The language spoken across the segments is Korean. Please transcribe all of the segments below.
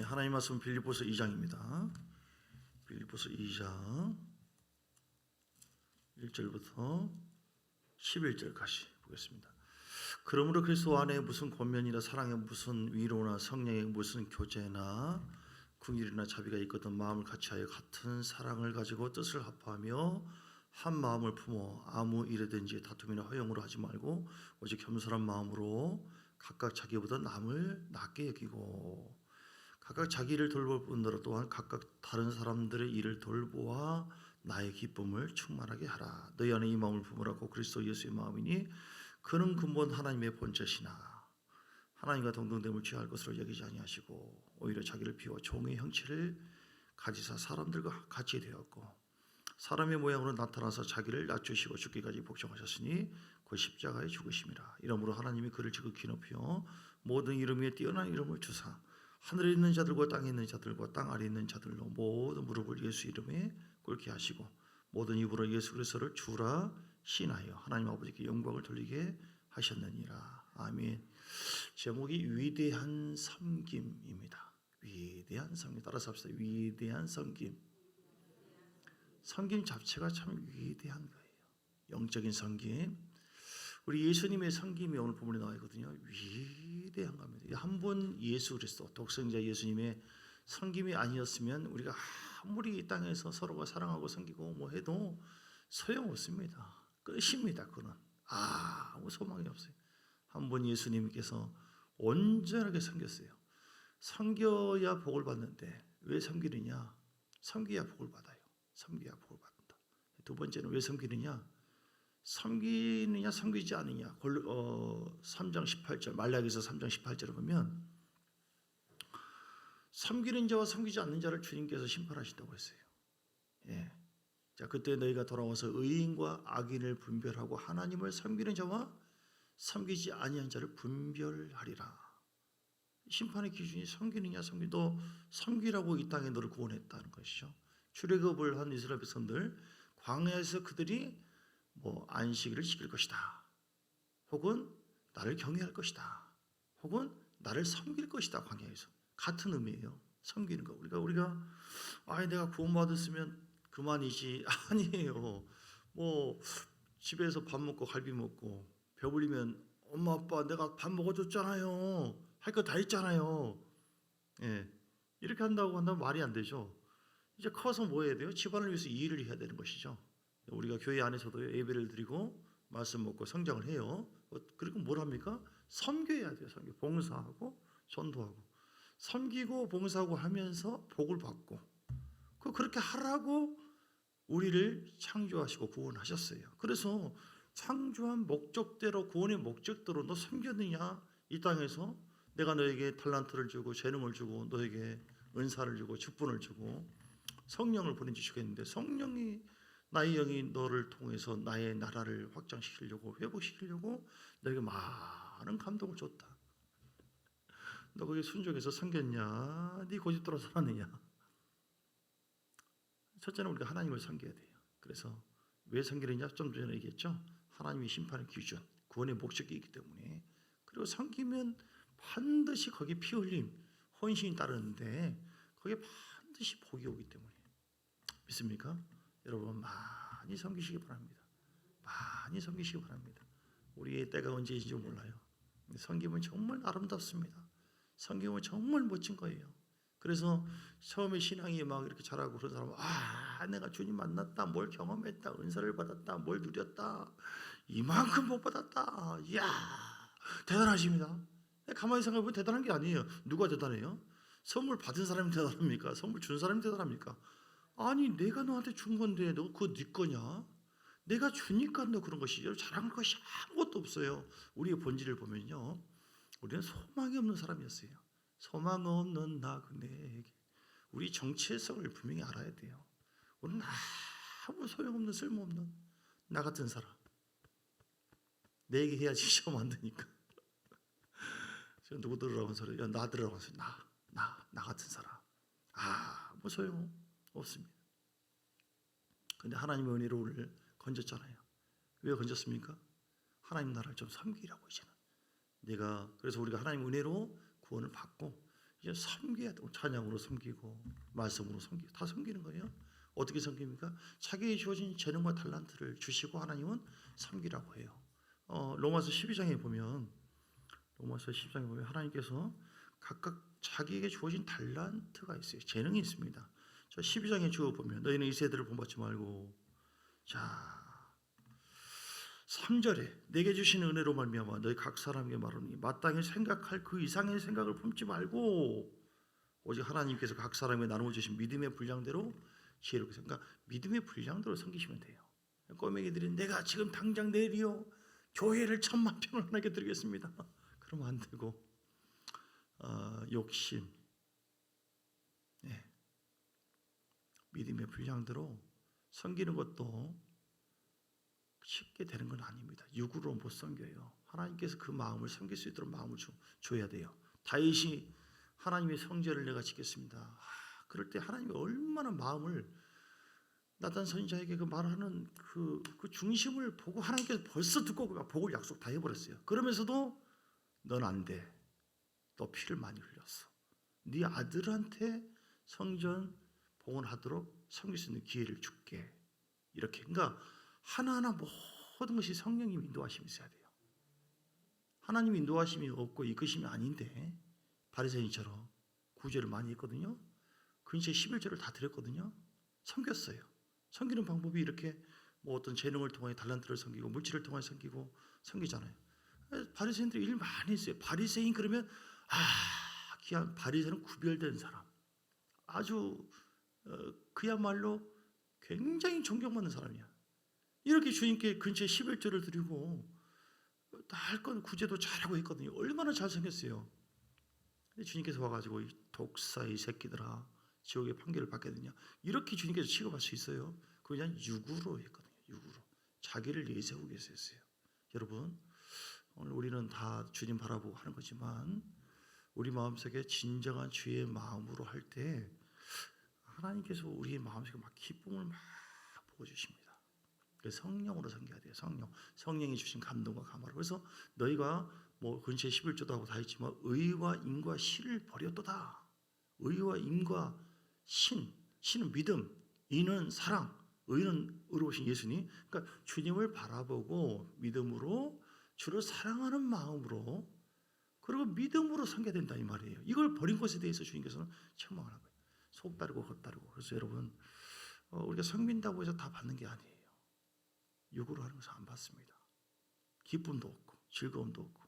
하나님 말씀 빌립보서 2장입니다. 빌립보서 2장 1절부터 11절까지 보겠습니다. 그러므로 그리스도 안에 무슨 권면이나 사랑에 무슨 위로나 성령에 무슨 교제나 긍휼이나 자비가 있거든 마음을 같이하여 같은 사랑을 가지고 뜻을 합하며 한 마음을 품어 아무 일에든지 다툼이나 허용으로 하지 말고 오직 겸손한 마음으로 각각 자기보다 남을 낮게 여기고 각각 자기 일을 돌볼 뿐더러 또한 각각 다른 사람들의 일을 돌보아 나의 기쁨을 충만하게 하라. 너희 안에 이 마음을 품으라고 그리스도 예수의 마음이니 그는 근본 하나님의 본체시나 하나님과 동등됨을 취할 것으로 여기지 아니하시고 오히려 자기를 비워 종의 형체를 가지사 사람들과 같이 되었고 사람의 모양으로 나타나서 자기를 낮추시고 죽기까지 복종하셨으니 그 십자가의 죽으심이라. 이러므로 하나님이 그를 지극히 높여 모든 이름 위에 뛰어난 이름을 주사 하늘에 있는 자들과 땅에 있는 자들과 땅 아래에 있는 자들로 모든 무릎을 예수 이름에 꿇게 하시고 모든 입으로 예수 그리스도를 주라 신하여 하나님 아버지께 영광을 돌리게 하셨느니라. 아멘. 제목이 위대한 섬김입니다. 위대한 섬김. 따라서 합시다. 위대한 섬김. 섬김 자체가 참 위대한 거예요. 영적인 섬김. 우리 예수님의 섬김이 오늘 본문에 나와 있거든요. 위대한 겁니다. 한 분 예수 그리스도 독생자 예수님의 섬김이 아니었으면 우리가 아무리 이 땅에서 서로가 사랑하고 섬기고 뭐 해도 소용없습니다. 끝입니다. 그는 아무 소망이 없어요. 한 분 예수님께서 온전하게 섬겼어요. 섬겨야 복을 받는데 왜 섬기느냐? 섬겨야 복을 받아요. 섬겨야 복을 받는다. 두 번째는 왜 섬기느냐? 섬기느냐 섬기지 않느냐. 3장 18절 말라기서 3장 18절을 보면 섬기는 자와 섬기지 않는 자를 주님께서 심판하신다고 했어요. 예. 자, 그때 너희가 돌아와서 의인과 악인을 분별하고 하나님을 섬기는 자와 섬기지 아니한 자를 분별하리라. 심판의 기준이 섬기느냐 너 섬기라고 이 땅에 너를 구원했다는 것이죠. 출애굽을 한 이스라엘 백성들 광야에서 그들이 안식일을 지킬 것이다. 혹은 나를 경외할 것이다. 혹은 나를 섬길 것이다. 광야에서. 같은 의미예요. 섬기는 거. 우리가 내가 구원받았으면 그만이지. 아니에요. 집에서 밥 먹고 갈비 먹고 배불리면 엄마 아빠 내가 밥 먹어줬잖아요. 할 거 다 했잖아요. 예. 이렇게 한다면 말이 안 되죠. 이제 커서 뭐 해야 돼요? 집안을 위해서 일을 해야 되는 것이죠. 우리가 교회 안에서도 예배를 드리고 말씀 먹고 성장을 해요. 그리고 뭘 합니까? 섬겨야 돼요. 봉사하고 전도하고 섬기고 봉사하고 하면서 복을 받고 그렇게 하라고 우리를 창조하시고 구원하셨어요. 그래서 창조한 목적대로 구원의 목적대로 너 섬겼느냐? 이 땅에서 내가 너에게 달란트를 주고 재능을 주고 너에게 은사를 주고 직분을 주고 성령을 보내주시겠는데 성령이 나의 영이 너를 통해서 나의 나라를 확장시키려고 회복시키려고 너에게 많은 감동을 줬다. 너 거기에 순종해서 섬겼냐? 네 고집대로 살았느냐? 첫째는 우리가 하나님을 섬겨야 돼요. 그래서 왜 섬기느냐? 좀 전에 얘기했죠. 하나님이 심판의 기준, 구원의 목적이 있기 때문에. 그리고 섬기면 반드시 거기에 피 흘림, 헌신이 따르는데 거기에 반드시 복이 오기 때문에. 믿습니까? 여러분 많이 섬기시기 바랍니다. 많이 섬기시기 바랍니다. 우리의 때가 언제인지 몰라요. 섬김은 정말 아름답습니다. 섬김은 정말 멋진 거예요. 그래서 처음에 신앙이 막 이렇게 잘하고 그런 사람은 내가 주님 만났다, 뭘 경험했다, 은사를 받았다, 뭘 누렸다, 이만큼 복 받았다. 이야 대단하십니다. 가만히 생각해보면 대단한 게 아니에요. 누가 대단해요? 선물 받은 사람이 대단합니까? 선물 준 사람이 대단합니까? 아니 내가 너한테 준 건데 너 그거 네 거냐? 내가 주니까 너 그런 것이죠. 자랑할 것이 아무것도 없어요. 우리의 본질을 보면요, 우리는 소망이 없는 사람이었어요. 소망 없는 나 그네에게. 우리 정체성을 분명히 알아야 돼요. 우리는 아무 소용없는 쓸모없는 나 같은 사람. 내 얘기 해야지 시험 안 되니까. 저 누구 들으라고 소리? 야, 나 들으라고 소리. 나 같은 사람. 뭐 소용 없습니다. 근데 하나님의 은혜로 우리를 건졌잖아요. 왜 건졌습니까? 하나님 나라를 좀 섬기라고 이제는. 그래서 우리가 하나님의 은혜로 구원을 받고 이제 섬겨야 돼. 찬양으로 섬기고 말씀으로 섬기고 다 섬기는 거예요. 어떻게 섬깁니까? 자기의 주어진 재능과 탤런트를 주시고 하나님은 섬기라고 해요. 로마서 12장에 보면 하나님께서 각각 자기에게 주어진 탤런트가 있어요. 재능이 있습니다. 자, 12장에 주어 보면 너희는 이 세대를 본받지 말고, 자 3절에 내게 주신 은혜로 말미암아 너희 각 사람에게 말하니 마땅히 생각할 그 이상의 생각을 품지 말고 오직 하나님께서 각 사람에게 나누어 주신 믿음의 분량대로 지혜롭게 그러니까 믿음의 분량대로 섬기시면 돼요. 꼬맹이들이 내가 지금 당장 내일이요 교회를 1000만 평을 하나님께 드리겠습니다. 그러면 안 되고 욕심, 믿음의 분량대로 섬기는 것도 쉽게 되는 건 아닙니다. 육으로 못 섬겨요. 하나님께서 그 마음을 섬길 수 있도록 마음을 줘야 돼요. 다윗이 하나님의 성전을 내가 짓겠습니다. 그럴 때 하나님이 얼마나 마음을 나단 선지자에게 그 말하는 그 중심을 보고 하나님께서 벌써 듣고 복을 약속 다 해버렸어요. 그러면서도 넌 안 돼. 너 피를 많이 흘렸어. 네 아들한테 성전 봉헌하도록 섬길 수 있는 기회를 줄게. 이렇게 그러니까 하나하나 모든 것이 성령님 인도하심이 있어야 돼요. 하나님 인도하심이 없고 이끄심이 아닌데 바리새인처럼 구제를 많이 했거든요. 근처에 11조를 다 드렸거든요. 섬겼어요. 섬기는 방법이 이렇게 뭐 어떤 재능을 통해 탤런트를 섬기고 물질을 통해 섬기고 섬기잖아요. 바리새인들이 일 많이 했어요. 바리새인 그러면 그냥 바리새인은 구별된 사람, 아주 그야말로 굉장히 존경받는 사람이야. 이렇게 주님께 근처에 11조를 드리고 다 할 건 구제도 잘하고 있거든요. 얼마나 잘생겼어요. 근데 주님께서 와가지고 이 독사 이 새끼들아 지옥의 판결을 받게 되냐 이렇게 주님께서 취급할 수 있어요. 그냥 육으로 했거든요. 육으로 자기를 내세우기 위해서 했어요. 여러분 오늘 우리는 다 주님 바라보고 하는 거지만 우리 마음속에 진정한 주의 마음으로 할 때 하나님께서 우리의 마음속에 막 기쁨을 막 부어주십니다. 성령으로 섬겨야 돼요. 성령이 주신 감동과 감화로. 그래서 너희가 뭐 근처에 11조도 하고 다 했지만 의와 임과 신을 버렸도다. 의와 임과 신은 믿음, 인은 사랑, 의는 의로우신 예수님. 그러니까 주님을 바라보고 믿음으로 주를 사랑하는 마음으로 그리고 믿음으로 섬겨야 된다 이 말이에요. 이걸 버린 것에 대해서 주님께서는 책망을 한 거예요. 속 다르고 겉 다르고. 그래서 여러분 우리가 섬긴다고 해서 다 받는 게 아니에요. 육으로 하는 것은 안 받습니다. 기쁨도 없고 즐거움도 없고.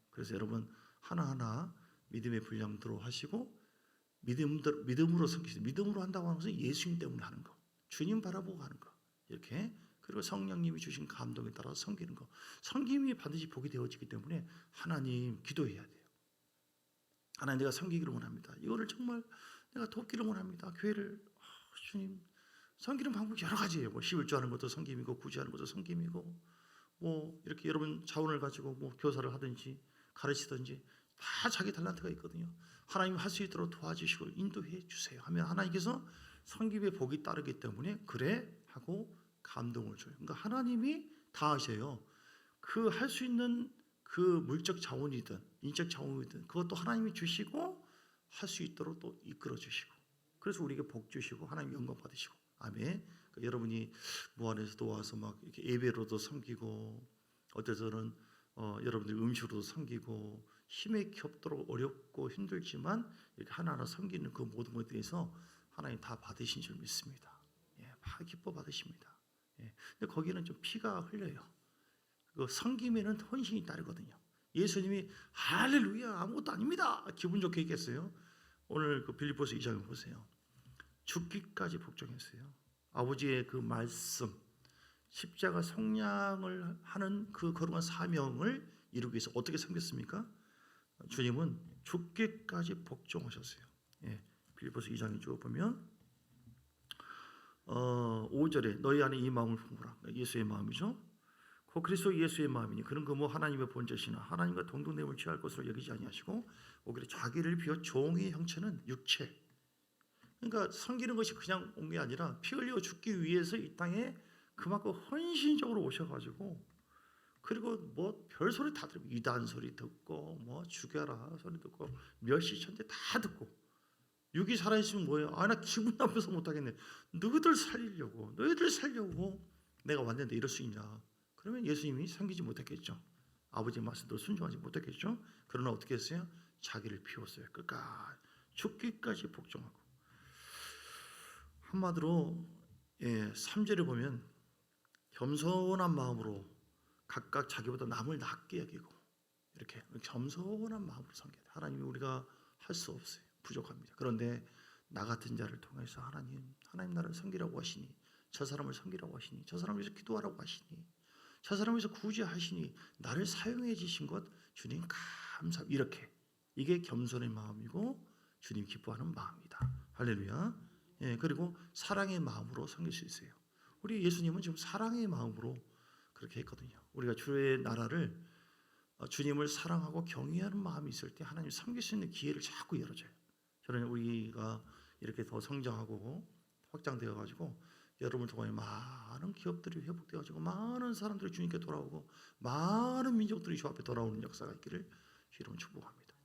그래서 여러분 하나하나 믿음의 분량대로 하시고 믿음으로 섬기세요. 믿음으로 한다고 하는 것은 예수님 때문에 하는 거, 주님 바라보고 하는 거 이렇게. 그리고 성령님이 주신 감동에 따라 섬기는 거. 섬김이 반드시 복이 되어지기 때문에 하나님 기도해야 돼요. 하나님 내가 섬기기를 원합니다. 이거를 정말 내가 돕기를 원합니다. 교회를 주님 섬기는 방법이 여러 가지예요. 뭐 11조 하는 것도 섬김이고 구제하는 것도 섬김이고 뭐 이렇게 여러분 자원을 가지고 뭐 교사를 하든지 가르치든지 다 자기 탤런트가 있거든요. 하나님 할 수 있도록 도와주시고 인도해 주세요 하면 하나님께서 섬김의 복이 따르기 때문에 그래 하고 감동을 줘요. 그러니까 하나님이 다 하셔요. 그 할 수 있는 그 물적 자원이든 인적 자원이든 그것도 하나님이 주시고 할 수 있도록 또 이끌어 주시고 그래서 우리에게 복 주시고 하나님 영광 받으시고 아멘. 그러니까 여러분이 무안에서도 와서 막 이렇게 예배로도 섬기고 어때서는 여러분들 음식으로도 섬기고 힘에 겹도록 어렵고 힘들지만 이렇게 하나하나 섬기는 그 모든 것에 대해서 하나님 다 받으신 줄 믿습니다. 다 기뻐 받으십니다. 근데 거기는 좀 피가 흘려요. 그 섬김에는 헌신이 따르거든요. 예수님이 할렐루야 아무것도 아닙니다 기분 좋게 얘기했어요. 오늘 그 빌립보서 2장을 보세요. 죽기까지 복종했어요. 아버지의 그 말씀 십자가 성량을 하는 그 거룩한 사명을 이루기 위해서 어떻게 섬겼습니까? 주님은 죽기까지 복종하셨어요. 빌립보서 2장에 쭉 보면 5절에 너희 안에 이 마음을 품으라. 예수의 마음이죠. 그 그리스도 예수의 마음이니 그는 그 뭐 하나님의 본체시나 하나님과 동등됨을 취할 것으로 여기지 아니하시고 오히려 자기를 비워 종의 형체는 육체. 그러니까 섬기는 것이 그냥 온 게 아니라 피 흘려 죽기 위해서 이 땅에 그만큼 헌신적으로 오셔가지고 그리고 뭐 별소리 다 들고 이단 소리 듣고 뭐 죽여라 소리 듣고 멸시천재 다 듣고 육이 살아있으면 뭐예요? 아, 나 기분 나빠서 못하겠네. 너희들 살려고 내가 왔는데 이럴 수 있냐? 그러면 예수님이 섬기지 못했겠죠. 아버지의 말씀도 순종하지 못했겠죠. 그러나 어떻게 했어요? 자기를 비웠어요. 끝까지 죽기까지 복종하고. 한마디로 3절을 보면 겸손한 마음으로 각각 자기보다 남을 낮게 여기고 이렇게 겸손한 마음으로 섬겨야 돼요. 하나님이 우리가 할 수 없어요. 부족합니다. 그런데 나 같은 자를 통해서 하나님 나를 섬기라고 하시니, 저 사람을 섬기라고 하시니, 저 사람을 위해서 기도하라고 하시니, 저 사람을 위해서 구제하시니 나를 사용해 주신 것 주님 감사합니다. 이렇게 이게 겸손의 마음이고 주님 기뻐하는 마음이다. 할렐루야. 그리고 사랑의 마음으로 섬길 수 있어요. 우리 예수님은 지금 사랑의 마음으로 그렇게 했거든요. 우리가 주의 나라를 주님을 사랑하고 경외하는 마음이 있을 때 하나님 섬길 수 있는 기회를 자꾸 열어줘요. 저는 우리가 이렇게 더 성장하고 확장되어 가지고 여러분을 통해 많은 기업들이 회복되어 가지고 많은 사람들이 주님께 돌아오고 많은 민족들이 주 앞에 돌아오는 역사가 있기를 주님은 축복합니다.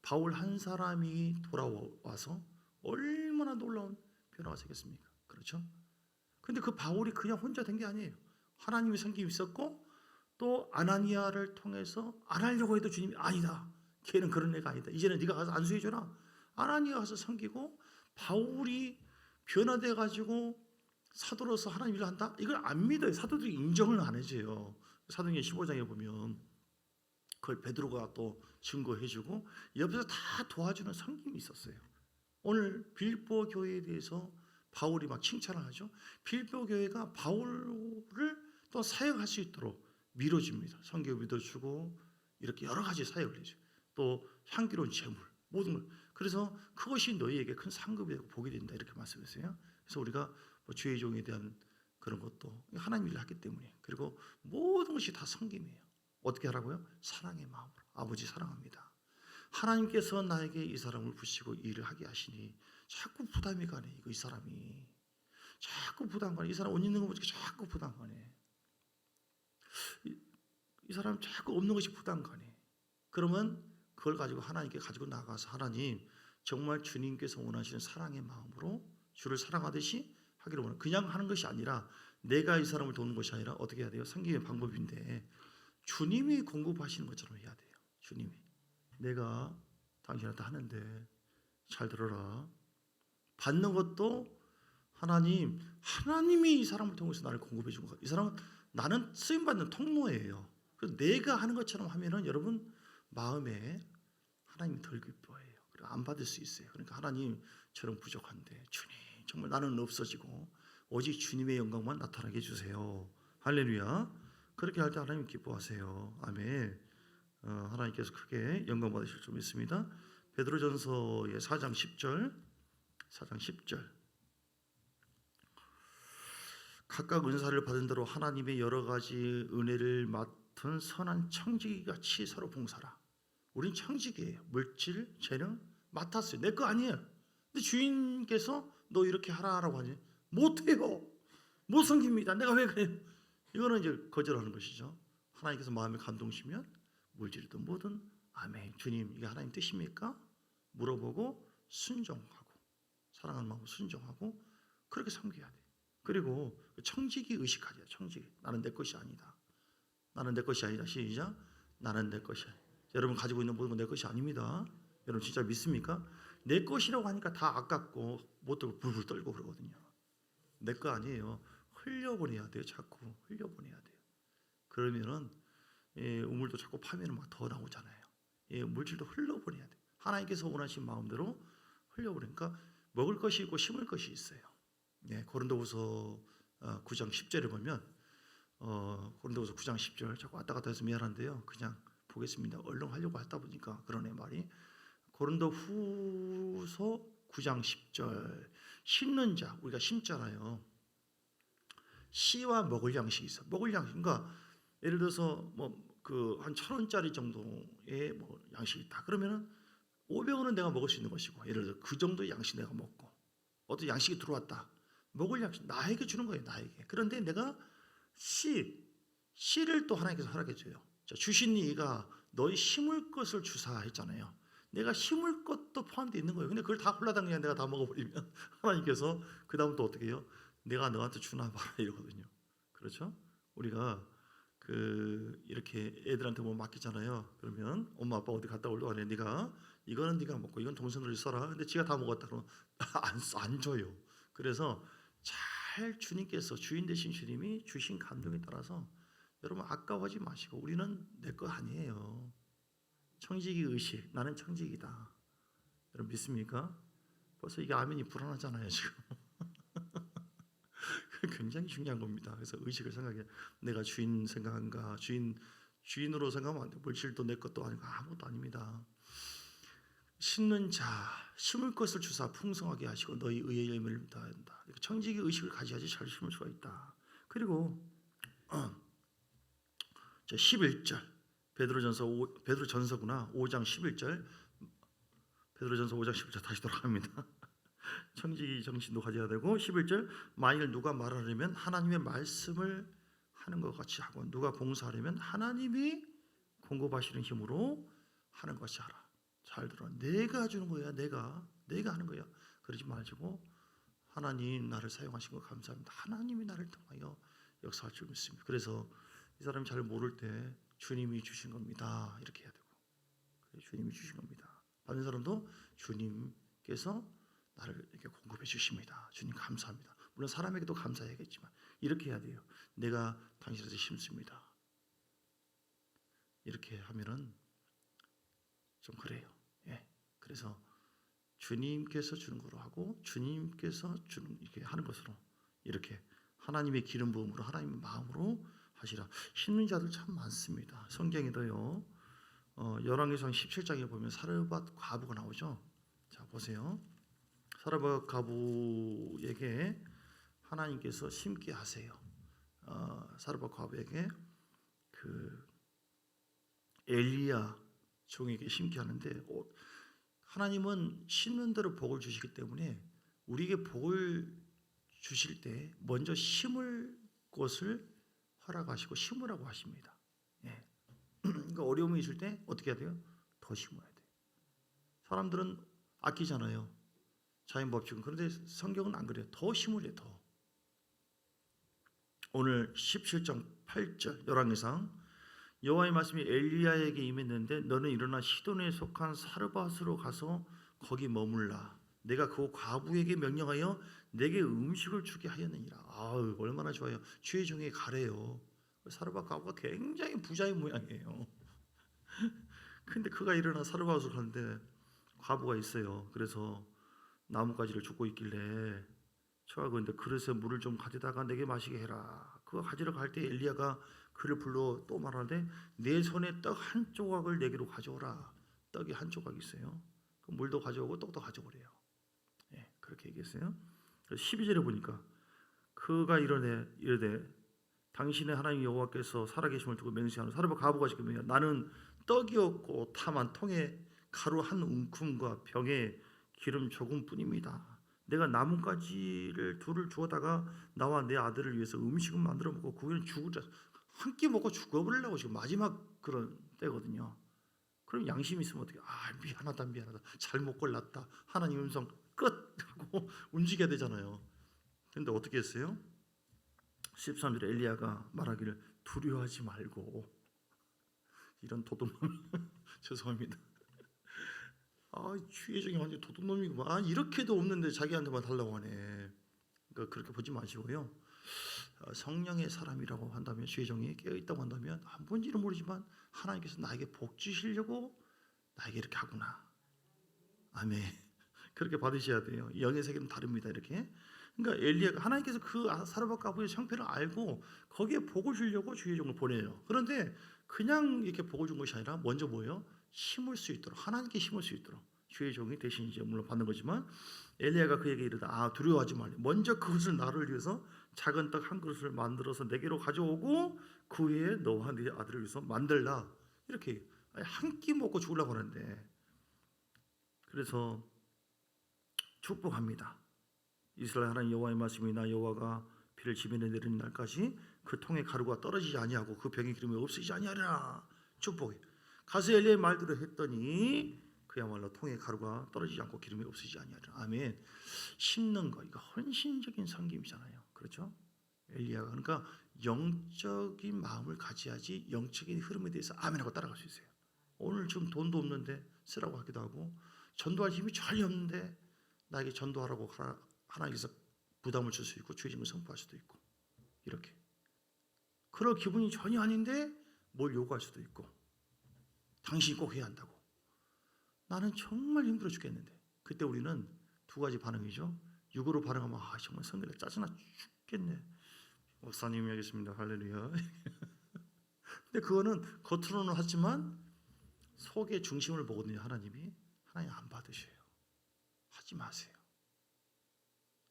바울 한 사람이 돌아와서 얼마나 놀라운 변화가 생겼습니까? 그렇죠? 근데 그 바울이 그냥 혼자 된 게 아니에요. 하나님의 섬김이 있었고 또 아나니아를 통해서 안 하려고 해도 주님이 아니다. 걔는 그런 애가 아니다. 이제는 네가 가서 안수해줘라. 아나니아가 가서 섬기고 바울이 변화돼 가지고 사도로서 하나님 일을 한다? 이걸 안 믿어요. 사도들이 인정을 안 해줘요. 사도행전 15장에 보면 그걸 베드로가 또 증거해주고 옆에서 다 도와주는 섬김이 있었어요. 오늘 빌보 교회에 대해서 바울이 막 칭찬을 하죠. 빌보 교회가 바울을 또 사역할 수 있도록 밀어줍니다. 선교 믿어주고 이렇게 여러 가지 사역을 해줘요. 또 향기로운 재물 모든 걸. 그래서 그것이 너희에게 큰 상급이 되고 복이 된다 이렇게 말씀했어요. 그래서 우리가 뭐 주의 종에 대한 그런 것도 하나님 일을 하기 때문에 그리고 모든 것이 다 섬김이에요. 어떻게 하라고요? 사랑의 마음으로. 아버지 사랑합니다. 하나님께서 나에게 이 사람을 부시고 일을 하게 하시니 자꾸 부담이 가네. 이 사람이 자꾸 부담 가네. 이 사람 옷 입는 거 보니까 자꾸 부담 가네. 이 사람 자꾸 없는 것이 부담 가네. 그러면 그걸 가지고 하나님께 가지고 나가서 하나님 정말 주님께서 원하시는 사랑의 마음으로 주를 사랑하듯이 하기를 원해요. 그냥 하는 것이 아니라 내가 이 사람을 도우는 것이 아니라 어떻게 해야 돼요? 섬김의 방법인데 주님이 공급하시는 것처럼 해야 돼요. 주님이 내가 당신한테 하는데 잘 들어라. 받는 것도 하나님이 이 사람을 통해서 나를 공급해 준 거예요. 이 사람은 나는 쓰임받는 통로예요. 그래서 내가 하는 것처럼 하면은 여러분 마음에 하나님이 덜 기뻐해요. 그리고 안 받을 수 있어요. 그러니까 하나님 저는 부족한데 주님 정말 나는 없어지고 오직 주님의 영광만 나타나게 해주세요. 할렐루야. 그렇게 할 때 하나님 기뻐하세요. 아멘. 하나님께서 크게 영광 받으실 줄 믿습니다. 베드로전서의 4장 10절 각각 은사를 받은 대로 하나님의 여러 가지 은혜를 맡은 선한 청지기같이 서로 봉사라. 우린 청지기예요. 물질, 재능 맡았어요. 내 거 아니에요. 근데 주인께서 너 이렇게 하라라고 하니 못해요. 못 섬깁니다. 내가 왜 그래요? 이거는 이제 거절하는 것이죠. 하나님께서 마음에 감동시면 물질이든 뭐든 아멘. 주님 이게 하나님 뜻입니까? 물어보고 순종하고 사랑하는 마음으로 순종하고 그렇게 섬겨야 돼요. 그리고 청지기 의식하죠. 청지기. 나는 내 것이 아니다. 나는 내 것이 아니다. 시작. 나는 내 것이 아니다. 여러분 가지고 있는 모든 건 내 것이 아닙니다. 여러분 진짜 믿습니까? 내 것이라고 하니까 다 아깝고 못 들고 불불 떨고 그러거든요. 내 거 아니에요. 흘려보내야 돼요. 자꾸 흘려보내야 돼요. 그러면은 우물도 자꾸 파면은 막 더 나오잖아요. 물질도 흘려보내야 돼요. 하나님께서 원하신 마음대로 흘려보내니까 먹을 것이 있고 심을 것이 있어요. 고린도후서 9장 10절에 보면 고린도후서 9장 10절 자꾸 왔다 갔다 해서 미안한데요. 그냥 보겠습니다. 얼른 하려고 하다 보니까 그러네 말이. 고린도후서 9장 10절 심는 자 우리가 심잖아요. 씨와 먹을 양식이 있어. 먹을 양식 그러니까 예를 들어서 뭐 그 한 1,000원짜리 정도의 뭐 양식이 있다. 그러면은 500원은 내가 먹을 수 있는 것이고 예를 들어 그 정도의 양식 내가 먹고 어떤 양식이 들어왔다. 먹을 양식 나에게 주는 거예요. 나에게. 그런데 내가 씨 씨를 또 하나님께서 허락해 줘요. 자, 주신 이가 너희 심을 것을 주사 했잖아요. 내가 심을 것도 포함되어 있는 거예요. 근데 그걸 다 홀라당그냥 내가 다 먹어버리면 하나님께서 그 다음 또 어떻게 해요? 내가 너한테 주나 봐라 이러거든요. 그렇죠? 우리가 이렇게 애들한테 뭐 맡기잖아요. 그러면 엄마 아빠 어디 갔다 올 동안에 네가 이거는 네가 먹고 이건 동생들이 써라. 근데 지가 다 먹었다 그러면 안 줘요. 그래서 잘 주님께서 주인 되신 주님이 주신 감동에 따라서 여러분 아까워하지 마시고 우리는 내 거 아니에요. 청지기 의식, 나는 청지기다. 여러분 믿습니까? 벌써 이게 아멘이 불안하잖아요 지금. 굉장히 중요한 겁니다. 그래서 의식을 생각해. 내가 주인 생각한가? 주인으로 생각하면 안 돼. 물질도 내 것도 아니고 아무것도 아닙니다. 심는 자, 심을 것을 주사 풍성하게 하시고 너희 의의 열매를 다한다. 청지기 의식을 가져야지 잘 심을 수가 있다. 그리고 11절 베드로전서구나. 5장 11절 베드로전서 5장 11절 다시 돌아갑니다. 청지기 정신도 가져야 되고 11절 만일 누가 말하려면 하나님의 말씀을 하는 것 같이 하고 누가 봉사하려면 하나님이 공급하시는 힘으로 하는 것이 하라. 잘 들어. 내가 주는 거야. 내가 하는 거야. 그러지 마시고 하나님 나를 사용하신 거 감사합니다. 하나님이 나를 통하여 역사할 줄 믿습니다. 그래서 이 사람이 잘 모를 때 주님이 주신 겁니다. 이렇게 해야 되고 주님이 주신 겁니다. 받는 사람도 주님께서 나를 이렇게 공급해 주십니다. 주님 감사합니다. 물론 사람에게도 감사해야겠지만 이렇게 해야 돼요. 내가 당신한테 심습니다. 이렇게 하면은 좀 그래요. 예. 그래서 주님께서 주는 거로 하고 주님께서 주는 이렇게 하는 것으로 이렇게 하나님의 기름 부음으로 하나님의 마음으로 하시라. 심는 자들 참 많습니다. 성경에도요. 열왕기상 17장에 보면 사르밧 과부가 나오죠. 자 보세요. 사르밧 과부에게 하나님께서 심게 하세요. 사르밧 과부에게 엘리야 종에게 심게 하는데 하나님은 심는 대로 복을 주시기 때문에 우리에게 복을 주실 때 먼저 심을 것을 허락하시고 심으라고 하십니다. 예. 그러니까 어려움이 있을 때 어떻게 해야 돼요? 더 심어야 돼요. 사람들은 아끼잖아요. 자연 법칙은. 그런데 성경은 안 그래요. 더 심으래요. 더. 오늘 17장 8절 열왕기상 여호와의 말씀이 엘리야에게 임했는데 너는 일어나 시돈에 속한 사르밧으로 가서 거기 머물라. 내가 그 과부에게 명령하여 내게 음식을 주게 하였느니라. 아유 얼마나 좋아요. 주의 종에게 가래요. 사르밧 과부가 굉장히 부자의 모양이에요. 근데 그가 일어나 사르밧으로 가는데 과부가 있어요. 그래서 나뭇가지를 줍고 있길래 저가 그런데 그릇에 물을 좀 가져다가 내게 마시게 해라. 그거 가지러 갈 때 엘리야가 그를 불러 또 말하는데 내 손에 떡 한 조각을 내게로 가져오라. 떡이 한 조각 있어요. 그 물도 가져오고 떡도 가져오래요. 예, 그렇게 얘기했어요. 12절에 보니까 그가 이르되 당신의 하나님 여호와께서 살아계심을 두고 맹세하는 사르밧 과부가 지금 나는 떡이 없고 다만 통에 가루 한 움큼과 병에 기름 조금뿐입니다. 내가 나뭇가지를 둘을 주어다가 나와 내 아들을 위해서 음식은 만들어 먹고 그 후에는 죽으자 한 끼 먹고 죽어버리려고 지금 마지막 그런 때거든요. 그럼 양심이 있으면 어떻게? 미안하다 잘못 골랐다. 하나님 음성 끝 하고 움직여야 되잖아요. 근데 어떻게 했어요? 13절에 엘리야가 말하기를 두려워하지 말고 이런 도둑놈 죄송합니다. 주의 종이 완전 도둑놈이구만. 이렇게도 없는데 자기한테만 달라고 하네. 그러니까 그렇게 보지 마시고요. 성령의 사람이라고 한다면 주의 종이 깨어있다고 한다면 뭔지는 모르지만 하나님께서 나에게 복 주시려고 나에게 이렇게 하구나. 아멘. 그렇게 받으셔야 돼요. 영의 세계는 다릅니다. 이렇게. 그러니까 엘리야가 하나님께서 그 사르밧 과부의 형편을 알고 거기에 복을 주려고 주의 종을 보내요. 그런데 그냥 이렇게 복을 준 것이 아니라 먼저 뭐예요? 심을 수 있도록 하나님께 심을 수 있도록 주의 종이 대신 이제 물론 받는 거지만 엘리야가 그에게 이르다 두려워하지 말라. 먼저 그것을 나를 위해서 작은 떡 한 그릇을 만들어서 내게로 가져오고 그 후에 너와 네 아들을 위해서 만들라. 이렇게 한 끼 먹고 죽으려고 하는데 그래서 축복합니다. 이스라엘 하나님 여호와의 말씀이 나 여호와가 비를 지면에 내리는 날까지 그 통에 가루가 떨어지지 아니하고 그 병의 기름이 없어지지 아니하리라. 축복이. 가서 엘리야의 말대로 했더니 그야말로 통에 가루가 떨어지지 않고 기름이 없어지지 아니하리라. 아멘. 심는 거 이거 헌신적인 섬김이잖아요. 그렇죠? 엘리야가 그러니까 영적인 마음을 가져야지 영적인 흐름에 대해서 아멘하고 따라갈 수 있어요. 오늘 지금 돈도 없는데 쓰라고 하기도 하고 전도할 힘이 전혀 없는데 나에게 전도하라고 하나님께서 부담을 줄 수 있고 주의 이름을 선포할 수도 있고 이렇게 그럴 기분이 전혀 아닌데 뭘 요구할 수도 있고 당신이 꼭 해야 한다고 나는 정말 힘들어 죽겠는데 그때 우리는 두 가지 반응이죠. 육으로 반응하면 정말 성경에 짜증나 죽겠네. 목사님이 하겠습니다. 할렐루야. 근데 그거는 겉으로는 하지만 속의 중심을 보거든요. 하나님 안 받으셔요. 하지 마세요.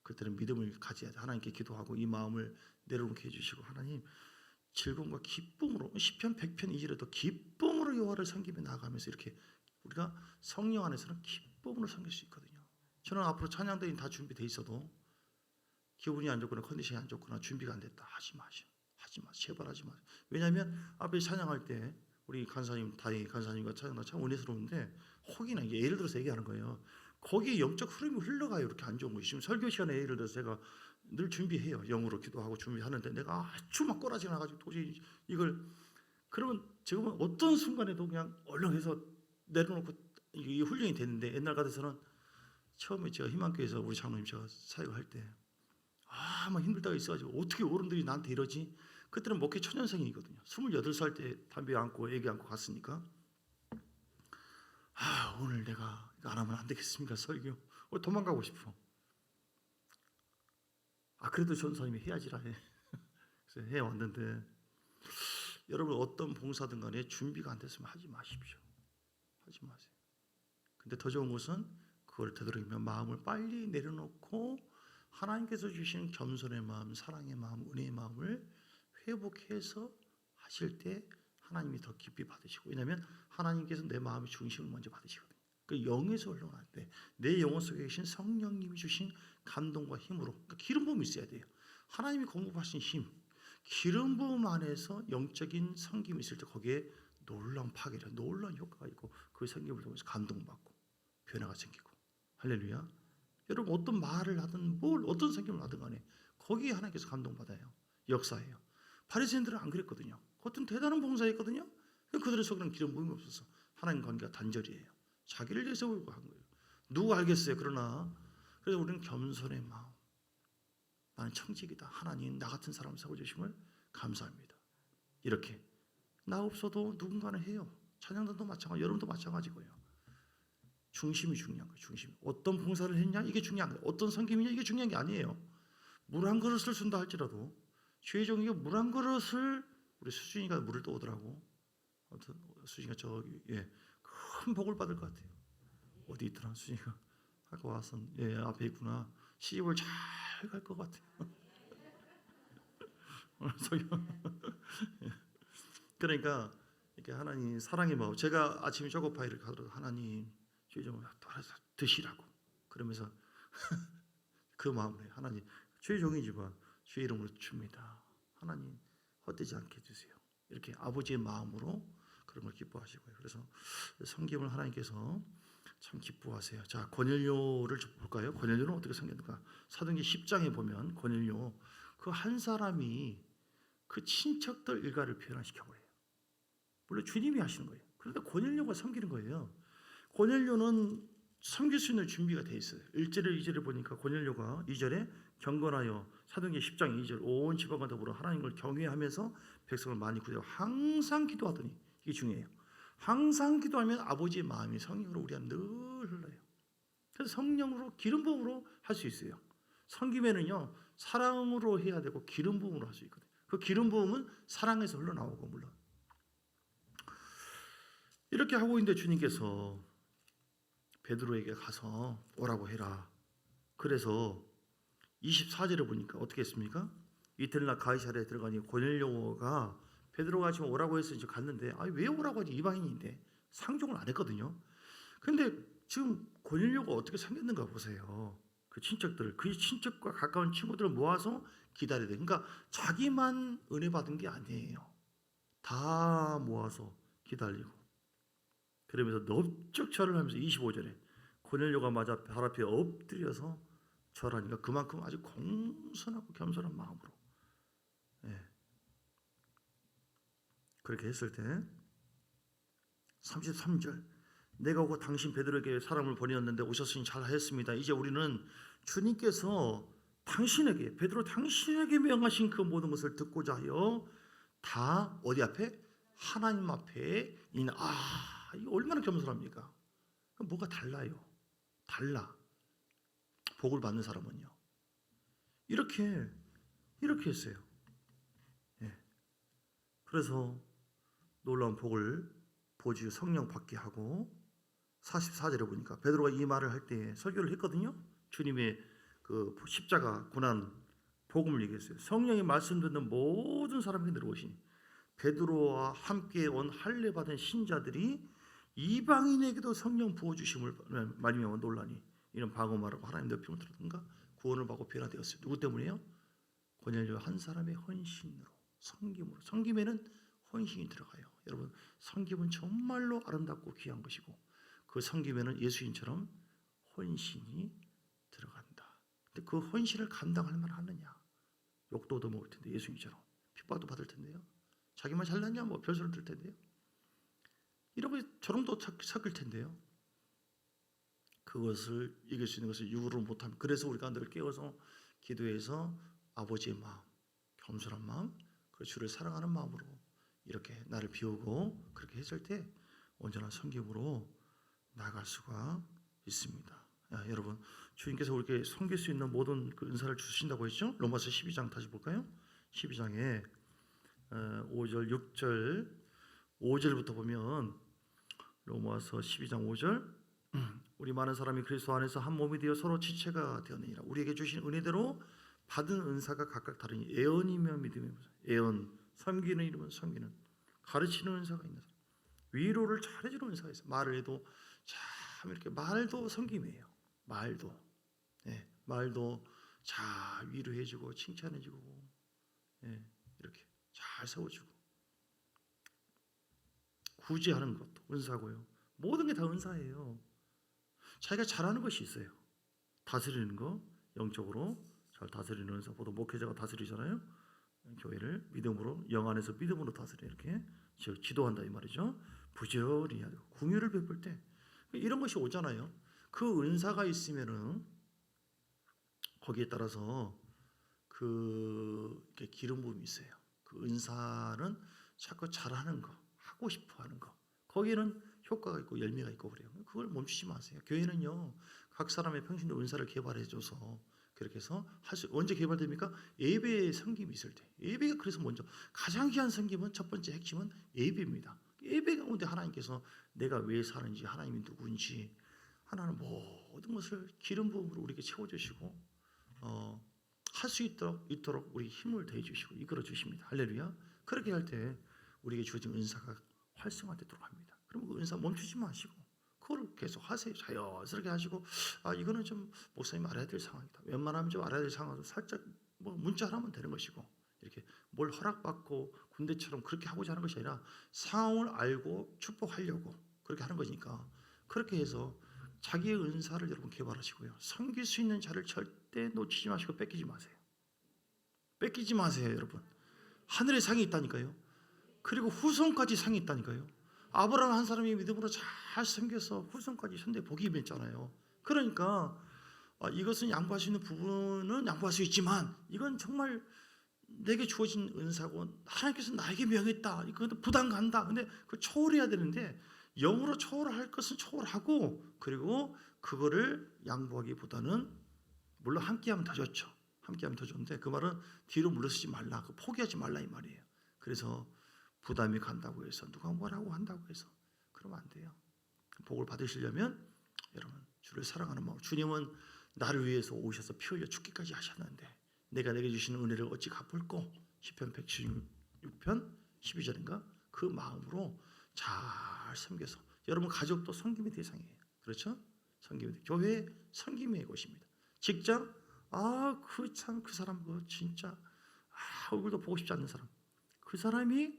그때는 믿음을 가져야 돼. 하나님께 기도하고 이 마음을 내려놓게 해주시고 하나님 즐거움과 기쁨으로 시편 100편 2절에도 기쁨으로 여호와를 섬기며 나아가면서 이렇게 우리가 성령 안에서는 기쁨으로 섬길 수 있거든요. 저는 앞으로 찬양대인 다 준비돼 있어도 기분이 안 좋거나 컨디션이 안 좋거나 준비가 안 됐다 하지 마세요. 제발 하지 마세요. 왜냐하면 앞에 찬양할 때 우리 간사님 다희 간사님과 찬양도 참 은혜스러운데 혹이나 예를 들어서 얘기하는 거예요. 거기에 영적 흐름이 흘러가요. 이렇게 안 좋은 것이 지금 설교 시간에 예를 들어서 제가 늘 준비해요. 영으로 기도하고 준비하는데 내가 아주 막 꼬라지가 나가지고 도저히 이걸 그러면 지금은 어떤 순간에도 그냥 얼렁해서 내려놓고 이게 훈련이 됐는데 옛날 같아서는 처음에 제가 희망교회에서 우리 장로님 제가 사역을 할 때 막 힘들 때가 있어가지고 어떻게 어른들이 나한테 이러지? 그때는 목회 초년생이거든요. 28살 때 담배 안고 애기 안고 갔으니까 오늘 내가 이거 안 하면 안 되겠습니까? 설교 도망가고 싶어. 그래도 전사님이 해야지라 해. 그래서 해왔는데 여러분 어떤 봉사든 간에 준비가 안 됐으면 하지 마십시오. 하지 마세요. 근데 더 좋은 것은 그걸 되도록이면 마음을 빨리 내려놓고 하나님께서 주신 겸손의 마음, 사랑의 마음, 은혜의 마음을 회복해서 하실 때 하나님이 더 깊이 받으시고 왜냐하면 하나님께서 내 마음의 중심을 먼저 받으시거든요. 그 영에서 올라갈 때 내 영혼 속에 계신 성령님이 주신 감동과 힘으로 그러니까 기름 부음이 있어야 돼요. 하나님이 공급하신 힘, 기름 부음 안에서 영적인 섬김이 있을 때 거기에 놀라운 파괴력, 놀라운 효과가 있고 그 섬김을 통해서 감동받고 변화가 생기고 할렐루야. 여러분 어떤 말을 하든 어떤 섬김을 하든 간에 거기에 하나님께서 감동받아요. 역사예요. 바리새인들은 안 그랬거든요. 겉은 대단한 봉사했거든요. 그들의 속에는 기름 부음이 없어서 하나님 관계가 단절이에요. 자기를 내세우고 한 거예요. 누가 알겠어요. 그러나 그래서 우리는 겸손의 마음. 나는 청직이다. 하나님 나 같은 사람 세워주심을 감사합니다. 이렇게 나 없어도 누군가는 해요. 찬양단도 마찬가지, 여러분도 마찬가지고요. 중심이 중요한 거예요. 중심. 어떤 봉사를 했냐 이게 중요한 거예요. 어떤 섬김이냐 이게 중요한 게 아니에요. 물 한 그릇을 준다 할지라도 주의 종이가 물 한 그릇을 우리 수진이가 물을 떠오더라고. 아무튼 수진이가 저기 큰 복을 받을 것 같아요. 어디 있더라 수진이가 아까 와서 앞에 있구나. 시집을 잘 갈 것 같아요. 그러니까 이렇게 하나님 사랑의 마음. 제가 아침에 초코파이를 가더라도 하나님 주의 종을 돌아서 드시라고 그러면서 그 마음으로 하나님 주의 종이지만 주의 이름으로 줍니다. 하나님 헛되지 않게 해주세요. 이렇게 아버지의 마음으로 그런 걸 기뻐하시고요. 그래서 섬김을 하나님께서 참 기뻐하세요. 자, 고넬료를 볼까요? 고넬료는 어떻게 섬겼는가? 사도행전 10장에 보면 고넬료 그 한 사람이 그 친척들 일가를 변화시켜버려요. 물론 주님이 하시는 거예요. 그런데 고넬료가 섬기는 거예요. 고넬료는 섬길 수 있는 준비가 돼 있어요. 1절에 2절에 보니까 고넬료가 2절에 경건하여 사도행전 10장 2절 온 지방과 더불어 하나님을 경외하면서 백성을 많이 구제하고 항상 기도하더니 이게 중요해요. 항상 기도하면 아버지의 마음이 성령으로 우리 안에 늘 흘러요. 그래서 성령으로 기름 부음으로 할 수 있어요. 섬김에는요 사랑으로 해야 되고 기름 부음으로 할 수 있거든요. 그 기름 부음은 사랑에서 흘러나오고 물론 이렇게 하고 있는데 주님께서 베드로에게 가서 오라고 해라. 그래서 24절에 보니까 어떻게 했습니까? 이튿날 가이사랴에 들어가니 고넬료가 베드로가 지금 오라고 해서 이제 갔는데 왜 오라고 하지? 이방인인데 상종을 안 했거든요. 근데 지금 고넬료가 어떻게 생겼는가 보세요. 그 친척들, 그 친척과 가까운 친구들을 모아서 기다려야 돼. 그러니까 자기만 은혜 받은 게 아니에요. 다 모아서 기다리고. 그러면서 넙죽 절을 하면서 25절에 고넬료가 맞아 발 앞에 엎드려서 절하니까 그만큼 아주 공손하고 겸손한 마음으로, 예, 그렇게 했을 때 33절, 내가 오고 당신 베드로에게 사람을 보내었는데 오셨으니 잘하였습니다. 이제 우리는 주님께서 당신에게, 베드로 당신에게 명하신 그 모든 것을 듣고자 하여 다 어디 앞에? 하나님 앞에 이거 얼마나 겸손합니까? 뭐가 달라요? 달라. 복을 받는 사람은요. 이렇게 했어요. 예. 그래서 놀라운 복을 보지 성령 받게 하고 44절에 보니까 베드로가 이 말을 할 때 설교를 했거든요. 주님의 그 십자가 고난 복음을 얘기했어요. 성령이 말씀 듣는 모든 사람에게 들어오시니 베드로와 함께 온 할례 받은 신자들이 이방인에게도 성령 부어 주심을 말미암아 놀라니 이런 방언말하고 하나님 높임을 들었던가 구원을 받고 변화되었어요. 누구 때문에요? 고넬료 한 사람의 헌신으로, 섬김으로. 섬김에는 헌신이 들어가요. 여러분, 섬김은 정말로 아름답고 귀한 것이고 그 섬김에는 예수님처럼 헌신이 들어간다. 근데 그 헌신을 감당할 만하느냐? 욕도 얻어먹을 텐데 예수님처럼 핍박도 받을 텐데요. 자기만 잘났냐? 뭐 별소리 들 텐데요. 이런 거 저런도 섞일 텐데요. 그것을 이길 수 있는 것을 육으로 못하면, 그래서 우리가 늘 깨워서 기도해서 아버지의 마음, 겸손한 마음, 그 주를 사랑하는 마음으로 이렇게 나를 비우고 그렇게 했을 때 온전한 섬김으로 나아갈 수가 있습니다. 여러분, 주님께서 우리에게 섬길 수 있는 모든 그 은사를 주신다고 했죠? 로마서 12장 다시 볼까요? 12장에 5절, 6절, 5절부터 보면 로마서 12장 5절, 우리 많은 사람이 그리스도 안에서 한 몸이 되어 서로 지체가 되었느니라. 우리에게 주신 은혜대로 받은 은사가 각각 다르니 애언이며 믿음이며, 애언, 섬기는 이름은 섬기는, 가르치는 은사가 있는 사람, 위로를 잘해주는 은사가 있어요. 말을 해도 참 이렇게, 말도 섬김이에요. 말도, 예, 말도 잘 위로해주고 칭찬해주고, 예, 이렇게 잘 세워주고, 구제하는 것도 은사고요. 모든 게 다 은사예요. 자기가 잘하는 것이 있어요. 다스리는 거, 영적으로 잘 다스리는 은사. 보통 목회자가 다스리잖아요. 교회를 믿음으로, 영 안에서 믿음으로 다스려, 이렇게 지도한다 이 말이죠. 부지런히 하고 긍휼을 베풀 때 이런 것이 오잖아요. 그 은사가 있으면은 거기에 따라서 그 기름 부음이 있어요. 그 은사는 자꾸 잘하는 거, 하고 싶어하는 거, 거기에는 효과가 있고 열매가 있고 그래요. 그걸 멈추지 마세요. 교회는요, 각 사람의 평신도 은사를 개발해줘서 그렇게 해서 언제 개발됩니까? 예배의 섬김이 있을 때. 예배가 그래서 먼저, 가장 귀한 섬김은, 첫 번째 핵심은 예배입니다. 예배 가운데 하나님께서 내가 왜 사는지, 하나님이 누구인지, 하나는 모든 것을 기름 부음으로 우리에게 채워주시고 할 수 있도록 우리 힘을 더해주시고 이끌어 주십니다. 할렐루야. 그렇게 할 때 우리에게 주어진 은사가 활성화되도록 합니다. 그럼 그 은사 멈추지 마시고 그걸 계속 하세요. 자연스럽게 하시고, 이거는 좀 목사님 알아야 될 상황이다, 웬만하면 좀 알아야 될 상황도 살짝 뭐 문자를 하면 되는 것이고, 이렇게 뭘 허락받고 군대처럼 그렇게 하고자 하는 것이 아니라 상황을 알고 축복하려고 그렇게 하는 거니까, 그렇게 해서 자기의 은사를 여러분 개발하시고요. 섬길 수 있는 자를 절대 놓치지 마시고 뺏기지 마세요. 뺏기지 마세요, 여러분. 하늘에 상이 있다니까요. 그리고 후손까지 상이 있다니까요. 아브라함 한 사람이 믿음으로 잘 섬겨서 후손까지 선대 복이 임했잖아요. 그러니까 이것은 양보할 수 있는 부분은 양보할 수 있지만, 이건 정말 내게 주어진 은사고 하나님께서 나에게 명했다, 이것도 부담 간다. 근데 그걸 초월해야 되는데, 영으로 초월할 것은 초월하고, 그리고 그거를 양보하기보다는, 물론 함께하면 더 좋죠. 함께하면 더 좋은데, 그 말은 뒤로 물러서지 말라, 포기하지 말라 이 말이에요. 그래서 부담이 간다고 해서, 누가 뭐라고 한다고 해서 그러면 안 돼요. 복을 받으시려면 여러분, 주를 사랑하는 마음, 주님은 나를 위해서 오셔서 피 흘려 죽기까지 하셨는데 내가 내게 주시는 은혜를 어찌 갚을꼬. 시편 116편 12절인가? 그 마음으로 잘 섬겨서, 여러분 가족도 섬김의 대상이에요. 그렇죠? 섬김의, 교회 섬김의 곳입니다. 직장, 그 참 그 사람 진짜 얼굴도 보고 싶지 않는 사람, 그 사람이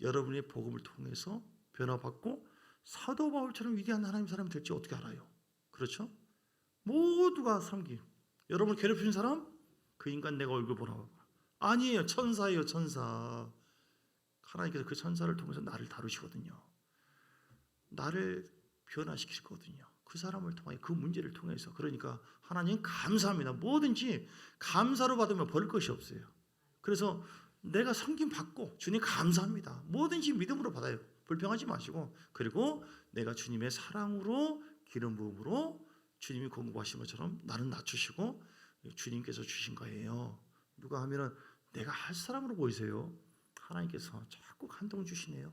여러분의 복음을 통해서 변화받고 사도 바울처럼 위대한 하나님 사람이 될지 어떻게 알아요? 그렇죠? 모두가 섬김. 여러분 괴롭히는 사람, 그 인간 내가 얼굴 보라. 아니에요. 천사예요. 천사. 하나님께서 그 천사를 통해서 나를 다루시거든요. 나를 변화시키거든요. 그 사람을 통해, 그 문제를 통해서. 그러니까 하나님 감사합니다. 뭐든지 감사로 받으면 벌 것이 없어요. 그래서 내가 섬김 받고 주님 감사합니다. 뭐든지 믿음으로 받아요. 불평하지 마시고, 그리고 내가 주님의 사랑으로 기름 부음으로 주님이 공급하신 것처럼 나는 낮추시고 주님께서 주신 거예요. 누가 하면은 내가 할 사람으로 보이세요. 하나님께서 자꾸 감동 주시네요.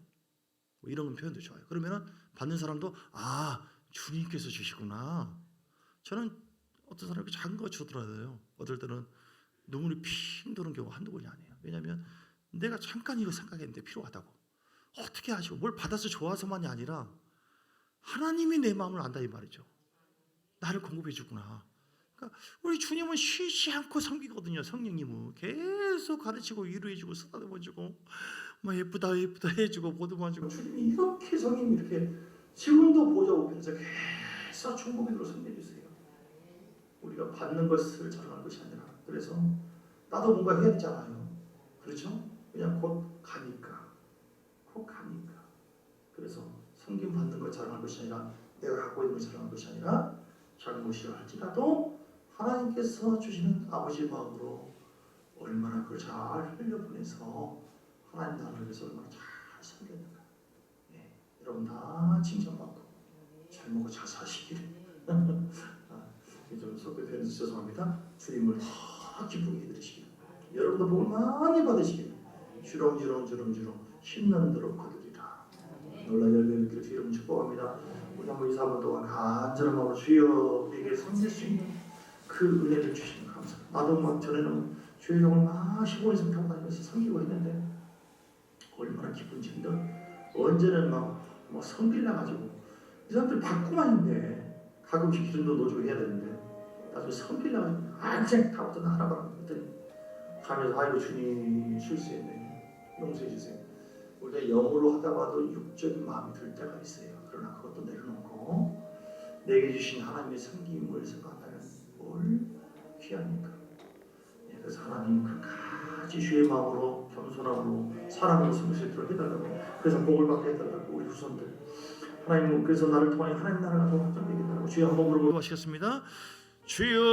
뭐 이런 표현도 좋아요. 그러면은 받는 사람도 주님께서 주시구나. 저는 어떤 사람이 작은 거 주더라고요. 어떨 때는 눈물이 핑 도는 경우가 한두 번이 아니에요. 왜냐하면 내가 잠깐 이거 생각했는데 필요하다고. 어떻게 하시고 뭘 받아서 좋아서만이 아니라 하나님이 내 마음을 안다 이 말이죠. 나를 공급해 주구나. 그러니까 우리 주님은 쉬지 않고 섬기거든요. 성령님은 계속 가르치고 위로해 주고 쓰다듬어 주고 뭐 예쁘다 해주고 보듬어 주고, 주님이 이렇게 성령님 이렇게 지금도 보좌 우편에서 계속 충복으로 섬겨주세요. 우리가 받는 것을 자랑할 것이 아니라. 그래서 나도 뭔가 해야 되잖아요. 그렇죠? 그냥 곧 가니까. 그래서 섬김 받는 것 자랑할 것이 아니라, 내가 갖고 있는 것 자랑할 것이 아니라, 잘못이라 할지라도 하나님께서 주시는 아버지의 마음으로 얼마나 그걸 잘 흘려보내서 하나님 나라를 위해서 얼마나 잘 섬겼는가. 여러분 다 칭찬받고 잘 먹고 잘 사시기를. 좀 속에 변해서 죄송합니다. 주님을 더 기쁘게 해드리시길, 여러분도 복을 많이 받으시길, 주렁주렁 힘난 대로 거두리라. 놀라 열매 맺기를 주의 이름으로 축복합니다. 우리 한번 2-3분 동안 간절한 마음으로 주여에게 섬길 수 있는 그 은혜를 주시면 감사합니다. 나도 막 전에는 주의 종을 막 15인승 타고 다니면서 섬기고 했는데 얼마나 기쁜지. 언제는 막 섬길라 가지고 이 사람들 받고만 있네. 가끔씩 기름도 넣어주고 해야 되는데 나중에 섬길라 가지고 그냥 다부터 나라봐 그랬더니 가면서 아이고 주님 실수했네, 용서해 주세요. 우리가 영으로 하다가도 육적인 마음이 들 때가 있어요. 그러나 그것도 내려놓고 내게 주신 하나님의 섬김을 생각한다면 뭘 귀합니까? 그래서 하나님 끝까지 주의 마음으로 겸손함으로 사랑으로 섬길 수 있도록 해달라고, 그래서 복을 받게 해달라고 우리 후손들. 하나님, 그래서 나를 통해 하나님 나라가 더 확장되게 해달라고 주여 한번 물어보고 하시겠습니다. 주여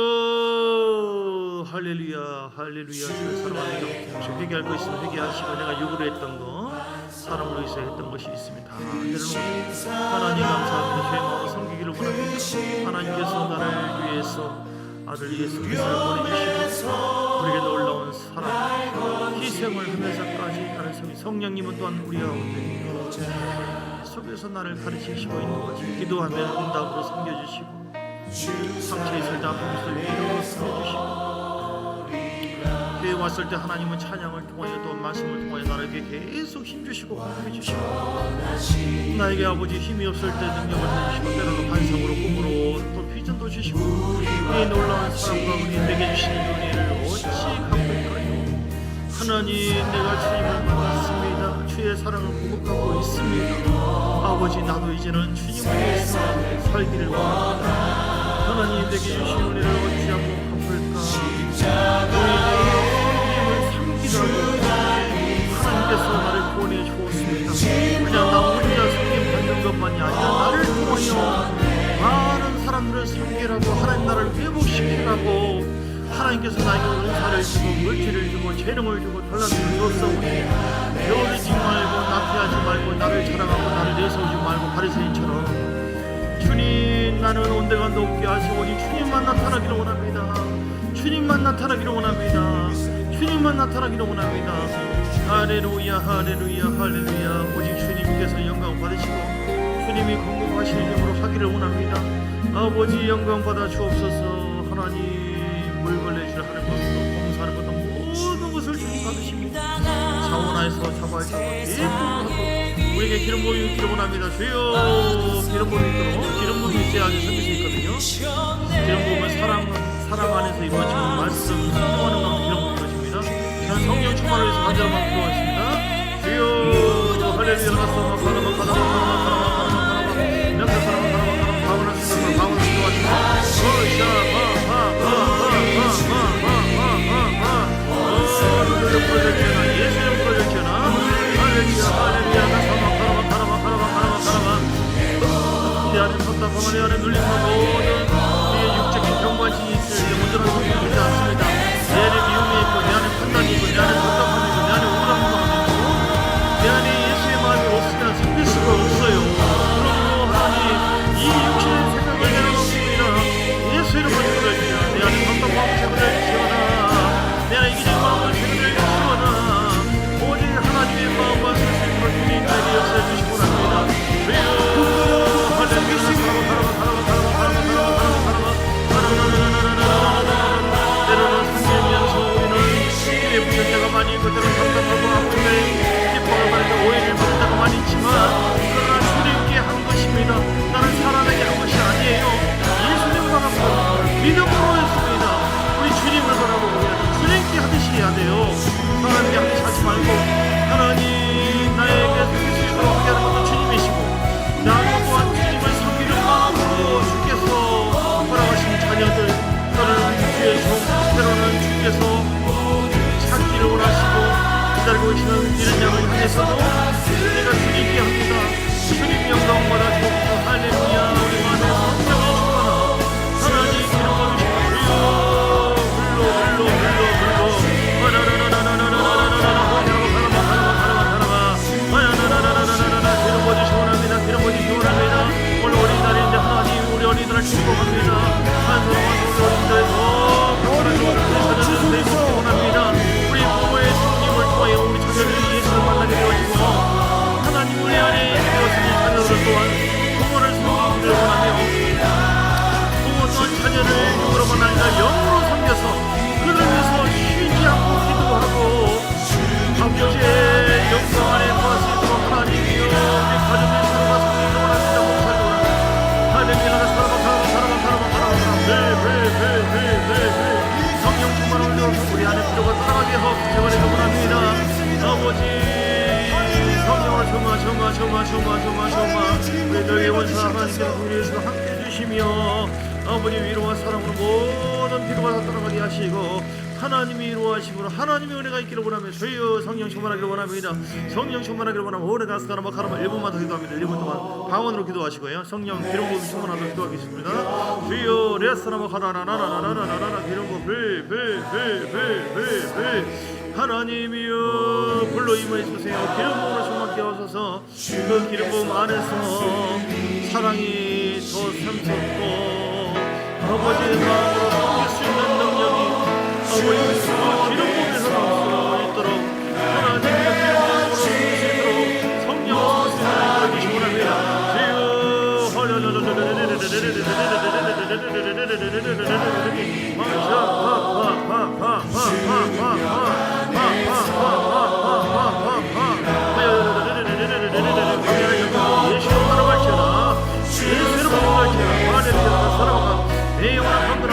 할렐루야 할렐루야. 주의 사랑하는 경 혹시 회개할 거 있으면 회개하시고, 내가 욕으로 했던 거 사람으로 해서 했던 것이 있습니다. 하나님 감사합니다. 주의 마음으로 섬기기를 원합니다. 하나님께서 나를 위해서 아들 예수 그리스도를 보내주시고 우리에게 놀라운 사랑 희생을 하면서까지 나를 성령님은 또한 우리 가운데 속에서 나를 가르치시고 있는 것이, 기도하면 응답으로 섬겨주시고 상처에 있을 때 아픔을 위로로 섬겨주시고, 교회 왔을 때 하나님은 찬양을 통하여 또 말씀을 통하여 나에게 계속 힘주시고 공급해 주시고, 나에게 아버지 힘이 없을 때 능력을 주시고, 때로는 환상으로 꿈으로 또 비전도 주시고, 우리의 놀라운 사랑과 우리 내게 주시는 은혜를 어찌 갚을까요? 하나님, 내가 주님을 만났습니다. 주의 사랑을 공급하고 있습니다. 아버지, 나도 이제는 주님을 위해서 살기를 원합니다. 하나님, 내게 주신 은혜를 어찌하고 갚을까? 우리가 주님을 섬기라고 하나님께서 나를 보내주었습니다. 그냥 나 혼자 섬김받는 것만이 아니라 나를 통하여 많은 사람들을 섬기라고, 하나님 나라를 회복시키라고 하나님께서 나에게 은사를 주고 물질을 주고 재능을 주고 달란트를 주어서 우리 배우지 말고 나태하지 말고 나를 자랑하고 나를 내세우지 말고 바리새인처럼, 주님 나는 온데간도 없게 하시오니 주님만 나타나기를 원합니다. 주님만 나타나기를 원합니다. 주님만 나타나기를 원합니다. 할렐루야 할렐루야 할렐루야. 오직 주님께서 영광 받으시고 주님이 공급하시는 힘으로 하기를 원합니다. 아버지 영광 받아 주옵소서. 하나님, 물걸레질을 하는 것도 봉사하는 것도 모든 것을 주님 받으십니다. 자원하에서 자바에서 예쁨하고 우리에게 기름 부음이 있기를 원합니다. 주여, 기름 부음이 있도록. 기름 부음이 있어야 아주 섬길 수 있거든요. 기름 부음은 사랑 안에 성령 충만을 위해서 간절함을 기도하겠습니다. 주여 할렐루야 라사마 카라마 카라마 방언을 쓰는 방언을 기도하시고 예수의 프로젝트나 할렐루야 할렐루야 라사마 카라마 내 안에 답답함과 내 안에 눌림과 모든 우리의 육적인 경관심이 있을 때 온전한 성령이 되지 않습니다. 내 안에 미움이 있고 내 안에 판단이 있고 내 안에 답답함이 있고 내 안에 우울함이 있고 내 안에 예수의 마음이 없으면 생길 수가 없어요. 그러므로 하나님 이 육신의 생각을 내려놓습니다. 예수 이름으로 기도합니다. 내 안에 답답함을 제거하시오나 내 안에 이기적인 마음을 제거하시오나 오직 하나님의 마음과 말씀을 주님께서 역사해 주시고 합니다. 때로는 상대면서 우리는 우리의 부정자가 많이 있고 때로는 답답하고 아픈데 기뻐할 만한 오해를 받을 때가 많이 있지만 그러나 주님께 한 것입니다. 나는 사람에게 한 것이 아니에요. 예수님 바라보고 믿음으로 했습니다. 우리 주님을 바라보고 주님께 하듯이 해야 돼요. 사람에게 하듯이 하지 말고 하나님 나에게 섬길 수 있도록 하게 하는 것도 주님이시고 나도 또한 주님을 섬기는 마음으로 주께서 허락하신 자녀들 또는 주의 종 때로는 주께서 찾기를 원하시고 기다리고 계시는 이런 양을 향해서도 내가 주님께 합니다. 주님 영광 받아주옵소서. 할렐루야. 우리 안에 성령의 충만하 하나님 기름 부으시고 기름 부으시기 원합니다. 기름 부으시기 원합니다. 오늘 어린이날인데 하나님 우리 어린이들을 축복합니다. 한사람한 우리 어린이들의 더 평안한 주님을 원합니다. 우리 부모의 성님을 통하여 우리 자녀들이 예수를 만나게 되어지고 하나님 우리 안에 되었으니 자녀들 또한 부모를 섬기기를 원하며 부모 또한 자녀를 육으로만 아니라 영으로 섬겨서 그를 위해서 쉬지 않고 기도하고 아버지의 영광 안에 거할 수 있도록 하나님이여 우리 가족의 서로가 섬기기를 원합니다. 목사를 원합니다. 할렐루야 성령 충만을 위해서 우리 안에 필요가 따라가게 하옵소서. 제발에게 원합니다. 아버지 성령을 우리 너희의 원사 하나님께서 우리 예수가 함께해 주시며 아버지 위로와 사랑으로 모든 필요가 다 따라가게 하시고 하나님이 위로하시므로 하나님의 은혜가 있기를 원하며 주여 성령 충만하기를 원합니다. 성령 충만하기를 원하면 오래가 스가라마 카라마 1분만 더 기도합니다. 1분 동안 방언으로 기도하시고요. 성령 기름 부음 충만하도록 기도하겠습니다. 주여 레스라마 카라나나나나나나나나 기름 부음 하나님이여 불로 임하여 주세요. 기름 부음으로 충만케 하소서. 그 기름 부음 안에서 사랑이 더 샘솟고 아버지의 마음으로 섬길 수 있는 능력이 아버지 기름 부음에서 나올 수 있도록 하나님의 기름 부음으로 섬길 수 있도록 성령을 성령을 주시기 원합니다. 내 영원한 방문을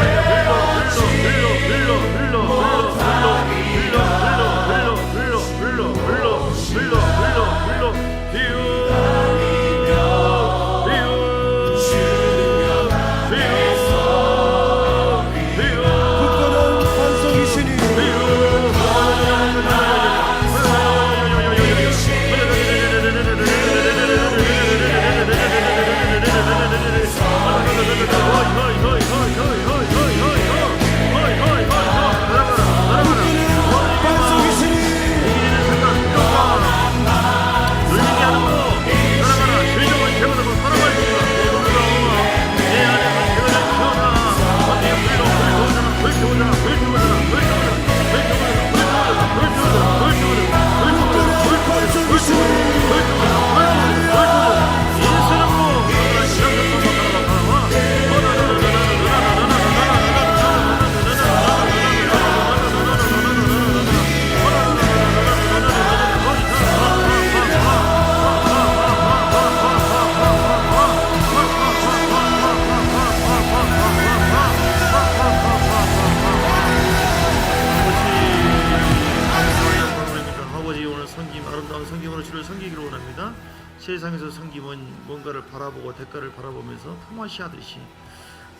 세상에서 섬김은 뭔가를 바라보고 대가를 바라보면서 품앗이 하듯이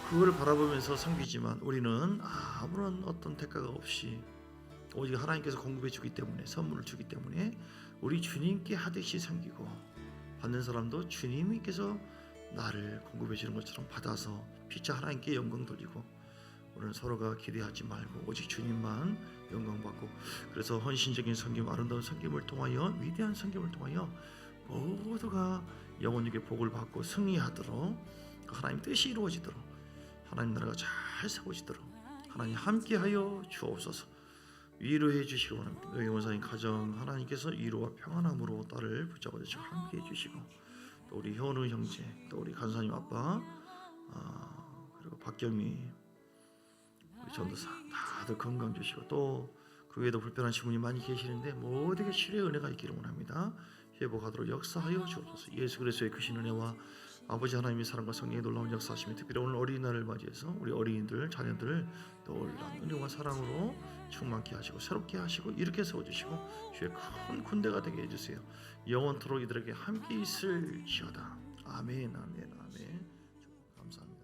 그걸 바라보면서 섬기지만 우리는 아무런 어떤 대가가 없이 오직 하나님께서 공급해 주기 때문에 선물을 주기 때문에 우리 주님께 하듯이 섬기고 받는 사람도 주님께서 나를 공급해 주는 것처럼 받아서 피차 하나님께 영광 돌리고 우리는 서로가 기대하지 말고 오직 주님만 영광 받고 그래서 헌신적인 섬김 아름다운 섬김을 통하여 위대한 섬김을 통하여 모두가 영혼에게 복을 받고 승리하도록 하나님 뜻이 이루어지도록 하나님 나라가 잘 세워지도록 하나님 함께하여 주옵소서. 위로해 주시기 원합니다. 너희 원사님 가정 하나님께서 위로와 평안함으로 딸을 붙잡아 주시고 함께해 주시고 또 우리 현우 형제 또 우리 간사님 아빠 그리고 박경미 우리 전도사 다들 건강 주시고 또 그 외에도 불편하신 분이 많이 계시는데 모두에게 치료의 은혜가 있기를 원합니다. 회복하도록 역사하여 주옵소서. 예수 그리스도의 크신 은혜와 아버지 하나님의 사랑과 성령의 놀라운 역사하심이 특별히 오늘 어린이날을 맞이해서 우리 어린이들 자녀들을 또 이런 은혜와 사랑으로 충만케 하시고 새롭게 하시고 이렇게 세워주시고 주의 큰 군대가 되게 해주세요. 영원토록 이들에게 함께 있을지어다. 아멘 아멘 아멘. 감사합니다.